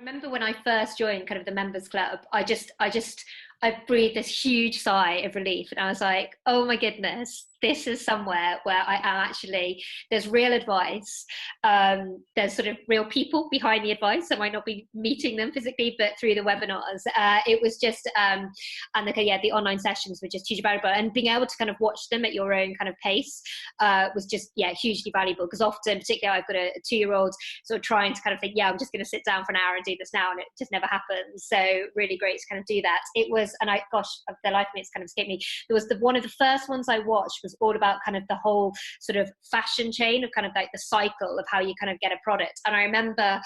remember when I first joined kind of the members club, I breathed this huge sigh of relief, and I was like, oh my goodness, this is somewhere where I am actually, there's real advice. There's sort of real people behind the advice. I might not be meeting them physically, but through the webinars, it was just, and the online sessions were just hugely valuable, and being able to kind of watch them at your own kind of pace was just, hugely valuable. Because often, particularly I've got a 2-year-old, sort of trying to kind of think, I'm just going to sit down for an hour and do this now, and it just never happens. So really great to kind of do that. It was, and the life of me, it's kind of escaped me. There was one of the first ones I watched was all about kind of the whole sort of fashion chain of kind of like the cycle of how you kind of get a product. And I remember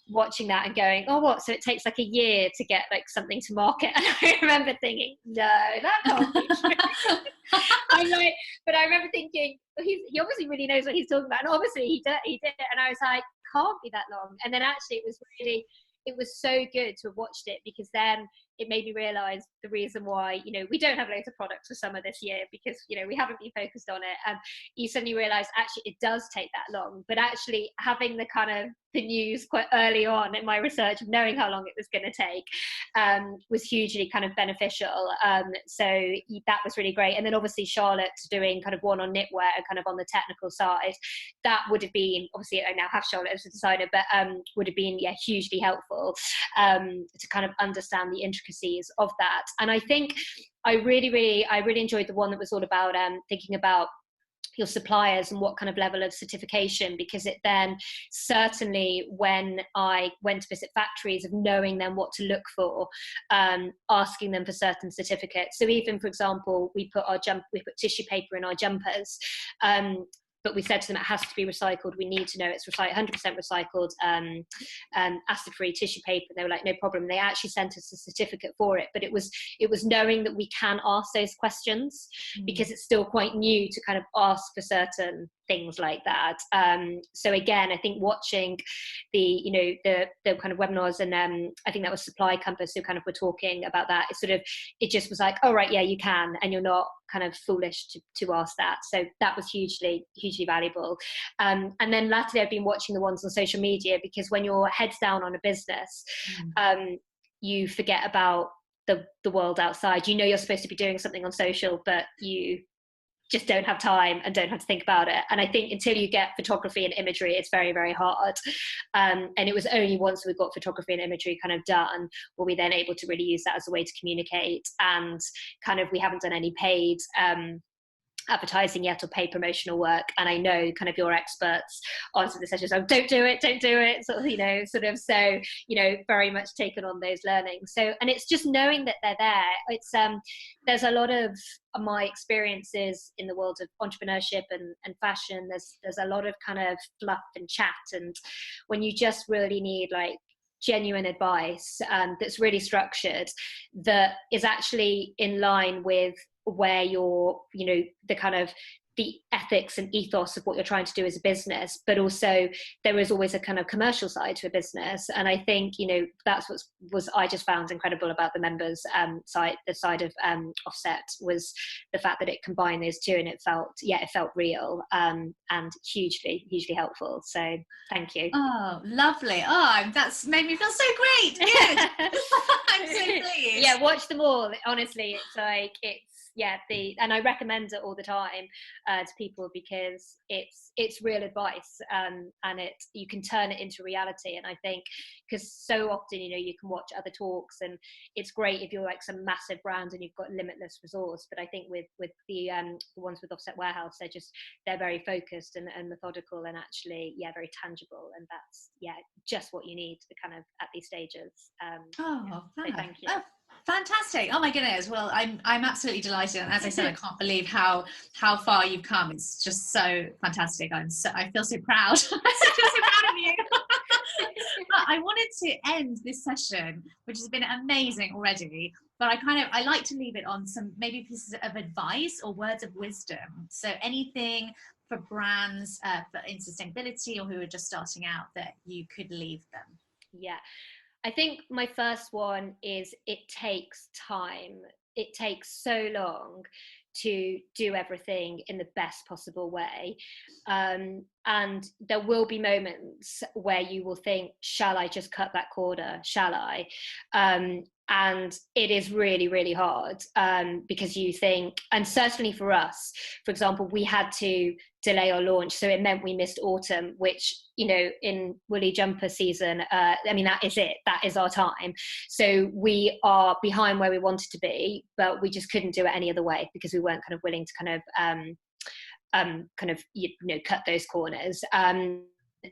watching that and going, oh, what? So it takes like a year to get like something to market? And I remember thinking, no, that can't be true. But I remember thinking, he obviously really knows what he's talking about, and obviously he did. And I was like, can't be that long. And then actually it was so good to have watched it, because then it made me realize the reason why, we don't have loads of products for summer this year, because, we haven't been focused on it. And you suddenly realize actually it does take that long, but actually having the kind of the news quite early on in my research of knowing how long it was going to take was hugely kind of beneficial. So that was really great. And then obviously Charlotte doing kind of one on knitwear and kind of on the technical side, that would have been, obviously I now have Charlotte as a designer, but would have been hugely helpful to kind of understand the intricacies of that. And I think I really enjoyed the one that was all about thinking about your suppliers and what kind of level of certification, because it then certainly, when I went to visit factories, of knowing then what to look for, asking them for certain certificates. So even, for example, we put tissue paper in our jumpers, but we said to them it has to be recycled. We need to know it's 100% recycled, acid-free tissue paper. And they were like, no problem. They actually sent us a certificate for it. But it was knowing that we can ask those questions, because it's still quite new to kind of ask for certain things like that. So again, I think watching the kind of webinars, and I think that was Supply Compass who kind of were talking about that. It just was like, oh right, yeah, you can, and you're not kind of foolish to ask that. So that was hugely valuable. And then latterly I've been watching the ones on social media, because when you're heads down on a business, you forget about the world outside. You're supposed to be doing something on social, but you just don't have time and don't have to think about it. And I think until you get photography and imagery, it's very, very hard. And it was only once we got photography and imagery kind of done, were we then able to really use that as a way to communicate. And kind of, we haven't done any paid advertising yet or paid promotional work, and I know kind of your experts on some of the sessions, don't do it, so very much taken on those learnings. So, and it's just knowing that they're there. It's there's a lot of my experiences in the world of entrepreneurship and fashion, there's a lot of kind of fluff and chat, and when you just really need like genuine advice that's really structured, that is actually in line with where you're, the kind of the ethics and ethos of what you're trying to do as a business, but also there is always a kind of commercial side to a business. And I think, that's what I just found incredible about the members side, the side of Offset, was the fact that it combined those two, and it felt real and hugely helpful. So thank you. Oh, lovely. Oh, that's made me feel so great. Good. I'm so pleased. Yeah, watch them all. Honestly, and I recommend it all the time to people, because it's real advice, and you can turn it into reality. And I think, because so often, you can watch other talks, and it's great if you're like some massive brand and you've got limitless resource. But I think with the ones with Offset Warehouse, they're very focused and methodical, and actually, very tangible. And that's just what you need to kind of at these stages. So thank you. Oh, fantastic. Oh my goodness. Well, I'm absolutely delighted, and as I said, I can't believe how far you've come. It's just so fantastic. I feel so proud. I feel so proud of you. But I wanted to end this session, which has been amazing already, but I like to leave it on some maybe pieces of advice or words of wisdom. So anything for brands in sustainability, or who are just starting out, that you could leave them. Yeah, I think my first one is, it takes time. It takes so long to do everything in the best possible way. And there will be moments where you will think, shall I just cut that corner? Shall I? And it is really, really hard, because you think, and certainly for us, for example, we had to delay our launch, so it meant we missed autumn, which, you know, in woolly jumper season, I mean, that is it, that is our time. So we are behind where we wanted to be, but we just couldn't do it any other way, because we weren't kind of willing to kind of you know, cut those corners.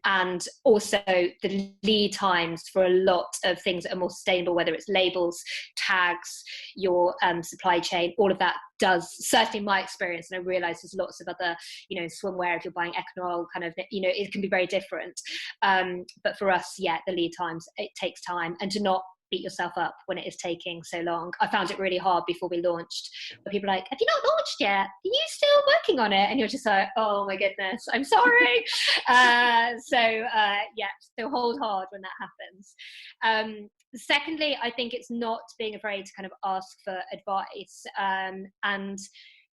And also the lead times for a lot of things that are more sustainable, whether it's labels, tags, your supply chain, all of that does, certainly my experience, and I realize there's lots of other, you know, swimwear, if you're buying Econol, kind of, you know, it can be very different. But for us, yeah, the lead times, it takes time, and to not beat yourself up when it is taking so long. I found it really hard before we launched, where people are like, have you not launched yet? Are you still working on it? And you're just like, oh my goodness, I'm sorry. Yeah, so hold hard when that happens. Secondly, I think it's not being afraid to kind of ask for advice, and,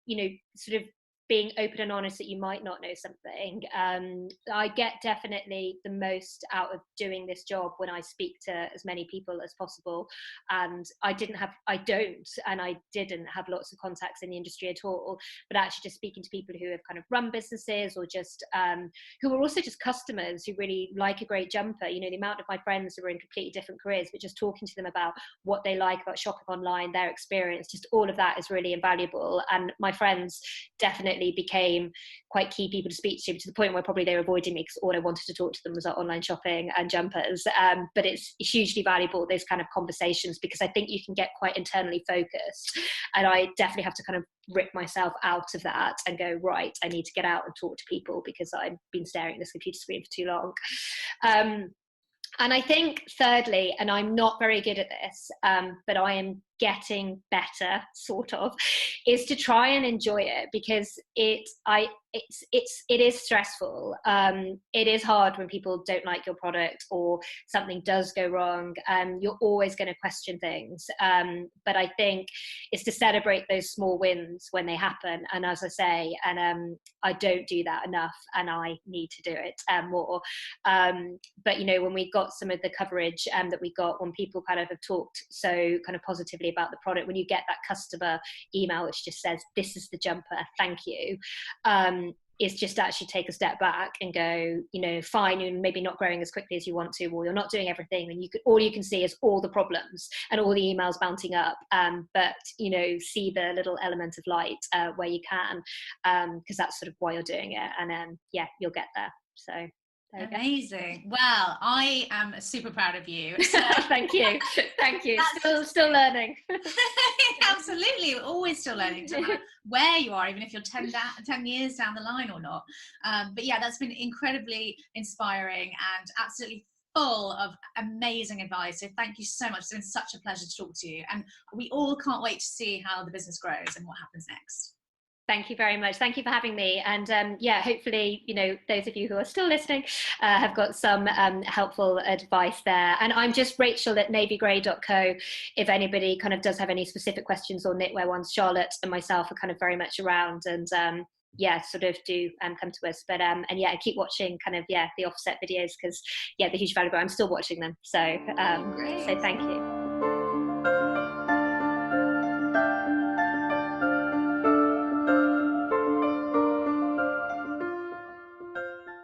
you know, sort of being open and honest that you might not know something. I get definitely the most out of doing this job when I speak to as many people as possible. And I didn't have lots of contacts in the industry at all, but actually just speaking to people who have kind of run businesses, or just who are also just customers who really like a great jumper. You know, the amount of my friends who are in completely different careers, but just talking to them about what they like about shopping online, their experience, just all of that is really invaluable. And my friends definitely became quite key people to speak to the point where probably they were avoiding me, because all I wanted to talk to them was about online shopping and jumpers. But it's hugely valuable, those kind of conversations, because I think you can get quite internally focused, and I definitely have to kind of rip myself out of that and go, right, I need to get out and talk to people, because I've been staring at this computer screen for too long. And I think thirdly, and I'm not very good at this, but I am getting better, sort of, is to try and enjoy it, because it is stressful. It is hard when people don't like your product, or something does go wrong. You're always going to question things, but I think it's to celebrate those small wins when they happen. And as I say, and I don't do that enough, and I need to do it more. But you know, when we got some of the coverage that we got, when people kind of have talked so kind of positively about the product, when you get that customer email which just says, this is the jumper, thank you, is just actually take a step back and go, you know, fine, you're maybe not growing as quickly as you want to, or you're not doing everything, and all you can see is all the problems and all the emails bouncing up, but you know, see the little element of light where you can, because that's sort of why you're doing it, and yeah, you'll get there. So amazing. Well, I am super proud of you. Thank you. Still learning. Absolutely, we're always still learning, no matter where you are, even if you're 10 years down the line or not. But yeah, that's been incredibly inspiring and absolutely full of amazing advice. So thank you so much. It's been such a pleasure to talk to you, and we all can't wait to see how the business grows and what happens next. Thank you very much. Thank you for having me. And yeah, hopefully, you know, those of you who are still listening have got some helpful advice there. And I'm just Rachel at navygrey.co. If anybody kind of does have any specific questions or knitwear ones, Charlotte and myself are kind of very much around, and yeah, sort of do come to us. But and yeah, keep watching kind of, yeah, the offset videos, because yeah, they're huge valuable. I'm still watching them. So so thank you.